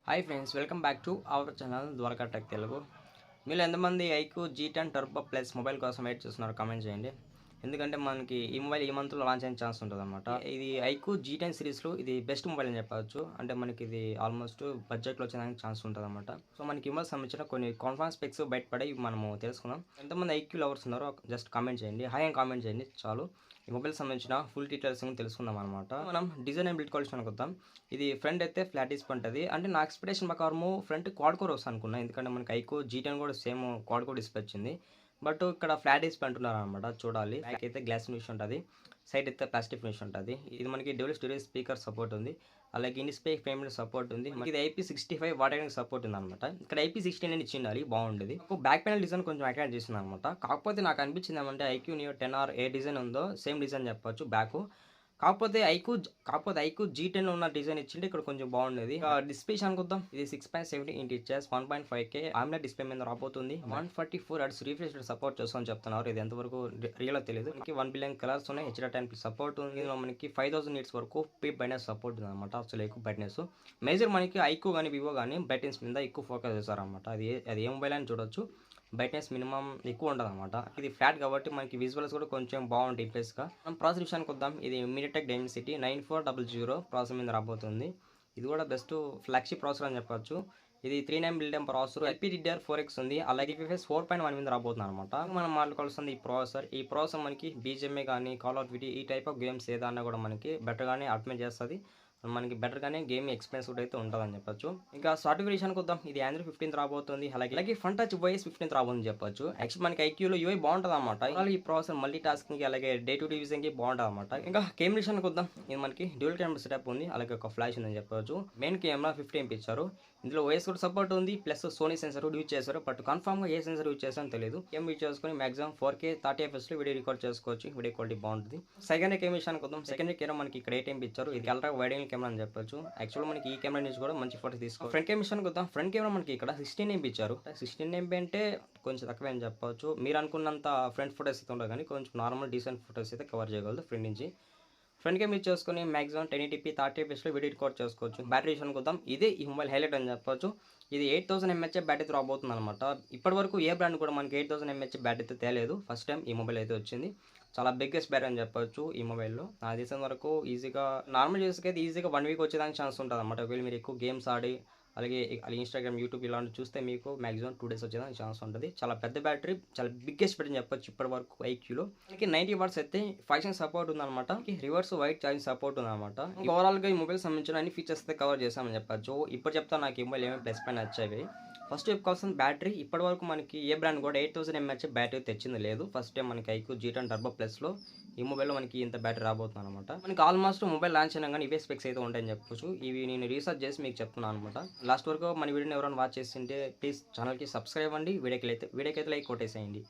Hi friends, welcome back to our channel Dwaraka tech Telugu. మీరు ఎంతమంది iQOO G10 turbo plus mobile కోసం wait చేస్తున్నారు comment చేయండి. ఎందుకంటే మనకి ఈ మొబైల్ ఈ మంత్లో లాంచ్ అయిన ఛాన్స్ ఉంటుంది అనమాట. ఇది ఐక్యూ G10 సిరీస్లో ఇది బెస్ట్ మొబైల్ అని చెప్పవచ్చు. అంటే మనకి ఇది ఆల్మోస్ట్ బడ్జెట్లో వచ్చేదానికి ఛాన్స్ ఉంటుంది అనమాట. సో మనకి ఈ మొబైల్ సంబంధించిన కొన్ని కాన్ఫరెన్స్ స్పెక్స్ బయటపడి మనము తెలుసుకుందాం. ఎంతమంది ఐక్యూ లవర్స్ ఉన్నారో జస్ట్ కామెంట్ చేయండి, హాయ్ అని కామెంట్ చేయండి చాలు. ఈ మొబైల్ సంబంధించిన ఫుల్ డీటెయిల్స్ తెలుసుకుందాం అనమాట. మనం డిజైన్ అండ్ బిల్డ్ క్వాలిటీ అనుకుందాం. ఇది ఫ్రంట్ అయితే ఫ్లాట్ డిస్క్ ఉంటుంది. అంటే నా ఎక్స్పెక్టేషన్ ప్రకారము ఫ్రంట్ క్వాడ్ కోర్ వస్తుంది అనుకున్నా, ఎందుకంటే మనకి ఐక్యూ G10 కూడా సేమ్ క్వాడ్ కోర్ డిస్ప్లే వచ్చింది. బట్ ఇక్కడ ఫ్లాట్ డిస్ప్లే అంటున్నారు అనమాట. చూడాలి. బ్యాక్ అయితే గ్లాస్ ఫినిష్ ఉంటుంది, సైడ్ అయితే ప్లాస్టిక్ ఫినిష్ ఉంటుంది. ఇది మనకి డ్యూయల్ స్టోరేజ్ స్పీకర్ సపోర్ట్ ఉంది, అలాగే ఇన్ స్పేక్ పేమెంట్ సపోర్ట్ ఉంది. మనకి ఇది IP65 వాటర్ సపోర్ట్ ఉంది అనమాట. ఇక్కడ IP16 ఇచ్చిండాలి, బాగుండేది. బ్యాక్ ప్యానల్ డిజైన్ కొంచెం అటాచ్ చేసింది అనమాట. కాకపోతే నాకు అనిపించింది ఏమంటే ఐక్యూ నియో 10R ఏ డిజైన్ ఉందో సేమ్ డిజైన్ చెప్పొచ్చు బ్యాక్. కాకపోతే ఐక్యూ G10 ఉన్న డిజైన్ ఇచ్చింటే ఇక్కడ కొంచెం బాగుండేది. డిస్ప్లే అనుకుందాం. ఇది 6.70 ఇంచ్ ఇచ్చేసి 1.5K AMOLED డిస్ప్లే మీద రాబోతుంది. 144 Hz రిఫ్రెష్ సపోర్ట్ చేస్తామని చెప్తున్నారు. ఇది ఎంతవరకు రియల్ తెలియదు. మనకి 1 బిలియన్ కలర్స్ ఉన్నాయి, HDR10 సపోర్ట్ ఉంది. ఇందులో మనకి 5000 నిట్స్ వరకు పీప్ బ్రైట్నెస్ సపోర్ట్ ఉంది అనమాట. అసలు ఎక్కువ బ్రైట్నెస్ మేజర్ మనకి ఐక్యూ కానీ వివో కానీ బ్రైట్నెస్ మీద ఎక్కువ ఫోకస్ చేస్తారనమాట. అది ఏ మొబైల్ అని చూడొచ్చు. బ్రైట్నెస్ మినిమం ఎక్కువ ఉంటుంది అనమాట. ఇది ఫ్లాట్ కాబట్టి మనకి విజువల్స్ కూడా కొంచెం బాగుంటాయి ప్లస్గా. మనం ప్రాసెస్ విషయానికి వద్దాం. ఇది MediaTek Dimensity 9400 ప్రాసెసర్ మీద రాబోతుంది. ఇది కూడా బెస్ట్ ఫ్లాగ్షిప్ ప్రాసెసర్ అని చెప్పొచ్చు. ఇది 3.9 బిలియన్ ప్రాసెసర్, LPDDR4X ఉంది, అలాగే UFS 4.1 మీద రాబోతుంది అనమాట. మనం మాట్లాడుకోవాల్సింది ఈ ప్రాసెసర్ మనకి BGMA కానీ కాల్ ఆఫ్ డ్యూటీ ఈ టైప్ ఆఫ్ గేమ్స్ ఏదన్నా కూడా మనకి బెటర్గానే ఆటోమేట్ చేస్తుంది. మనకి బెటర్గానే గేమ్ ఎక్స్పీరియన్స్ కూడా అయితే ఉంటుందని చెప్పొచ్చు. ఇంకా సాఫ్ట్వేర్ విషయానికి వద్దాం. ఇది Android 15 రాబోతుంది, అలాగే ఫ్రంట్ టచ్ OS 15 రాబోతుంది చెప్పొచ్చు. యాక్చువల్ మనకి ఐక్యూలో UI బాగుంటుంది అనమాట. ఈ ప్రాసెసర్ మల్టీ టాస్కింగ్ అలాగే డే టు డే యూజింగ్ బాగుంటుంది అనమాట. ఇంకా కెమెరా విషయానికి వద్దాం. ఇది మనకి డ్యూయల్ కెమెరా సెటప్ ఉంది, అలాగే ఒక ఫ్లాష్ ఉందని చెప్పొచ్చు. మెయిన్ కెమెరా 50 MP ఇచ్చారు. ఇందులో OS కూడా సపోర్ట్ ఉంది, ప్లస్ సోనీ సెన్సర్ కూడా యూజ్ చేశారు. బట్ కన్ఫర్మ్గా ఏ సెన్సర్ యూజ్ చేస్తారని తెలియదు. కెమెరా యూజ్ చేసుకుని మాక్సిమం 4K 30fps లో వీడియో రికార్డ్ చేసుకోవచ్చు. వీడియో క్వాలిటీ బాగుంటుంది. సెకండరీ కెమెరా విషయానికి వద్దాం. సెకండరీ కెమెరా మనకి ఇక్కడ 8 MP ఇచ్చారు. ఇది అల్ట్రా వైడ్ యాంగిల్ కెమెరా అని చెప్పొచ్చు. యాక్చువల్ మనకి ఈ కెమెరా నుంచి కూడా మంచి ఫోటోస్ తీసుకోవచ్చు. ఫ్రంట్ కెమెరా విషయానికి వద్దాం. ఫ్రంట్ కెమెరా మనకి ఇక్కడ 16 MP ఇచ్చారు. 16 MP అంటే కొంచెం తక్కువే అని చెప్పొచ్చు. మీరు అనుకున్నంత ఫ్రంట్ ఫోటోస్ అయితే ఉండదు, కానీ కొంచెం నార్మల్ డీసెంట్ ఫోటోస్ అయితే కవర్ చేయగలదు ఫ్రంట్ నుంచి. ఫ్రంట్ కెమెరా యూజ్ చేసుకుని మాక్సిమం 1080p 30fps లో వీడియో రికార్డ్ చేసుకోవచ్చు. బ్యాటరీ విషయానికి వద్దాం. ఇదే ఈ మొబైల్ హైలైట్ అని చెప్పొచ్చు. ఇది 8000 mAh బ్యాటరీతో రాబోతుంది అనమాట. ఇప్పటి వరకు ఏ బ్రాండ్ కూడా మనకి 8000 mAh బ్యాటరీతో తేలేదు. ఫస్ట్ టైం ఈ మొబైల్ అయితే వచ్చింది. చాలా బిగ్గెస్ట్ బ్యాటరీ అని చెప్పొచ్చు ఈ మొబైల్లో. నా దేశం వరకు ఈజీగా నార్మల్ యూస్కి అయితే ఈజీగా 1 వీక్ వచ్చేదానికి ఛాన్స్ ఉంటుంది అనమాట. ఒకవేళ మీరు ఎక్కువ గేమ్స్ ఆడి అలాగే ఇన్స్టాగ్రామ్, యూట్యూబ్ ఇలాంటివి చూస్తే మీకు మాక్సిమం 2 days వచ్చేదానికి ఛాన్స్ ఉంటుంది. చాలా పెద్ద బ్యాటరీ, చాలా బిగ్గెస్ట్ బ్యాటరీ అని చెప్పొచ్చు ఇప్పటి వరకు ఐక్యూలో. మనకి 90 watts అయితే ఫంక్షన్ సపోర్ట్ ఉందన్నమాట. రివర్స్ వైట్ ఛార్జింగ్ సపోర్ట్ ఉందన్నమాట. ఓవరాల్గా ఈ మొబైల్ సంబంధించిన అన్ని ఫీచర్స్ అయితే కవర్ చేస్తామని చెప్పొచ్చు. ఇప్పుడు చెప్తా నాకు ఈ మొబైల్ ఏమేమి ప్లస్ పైన వచ్చాయి. ఫస్ట్ చెప్పుకోవాల్సిన బ్యాటరీ. ఇప్పటి వరకు మనకి ఏ బ్రాండ్ కూడా 8000 mAh బ్యాటరీ తెచ్చింది లేదు. ఫస్ట్ టైం మనకి ఐక్యూ G10 టర్బో ప్లస్లో ఈ మొబైల్లో మనకి ఇంత బ్యాటరీ రాబోతుంది అనమాట. మనకి ఆల్మోస్ట్ మొబైల్ లాంచ్ అయినా కానీ ఇవే స్పెక్స్ అయితే ఉంటాయని చెప్పొచ్చు. ఇవి నేను రీసెర్చ్ చేసి మీకు చెప్తున్నాను అనమాట. లాస్ట్ వరకు మన వీడియోని ఎవరైనా వాచ్ చేస్తుంటే ప్లీజ్ ఛానల్కి సబ్స్క్రైబ్ అండి. వీడియోకి అయితే లైక్ కొట్టేసేయండి.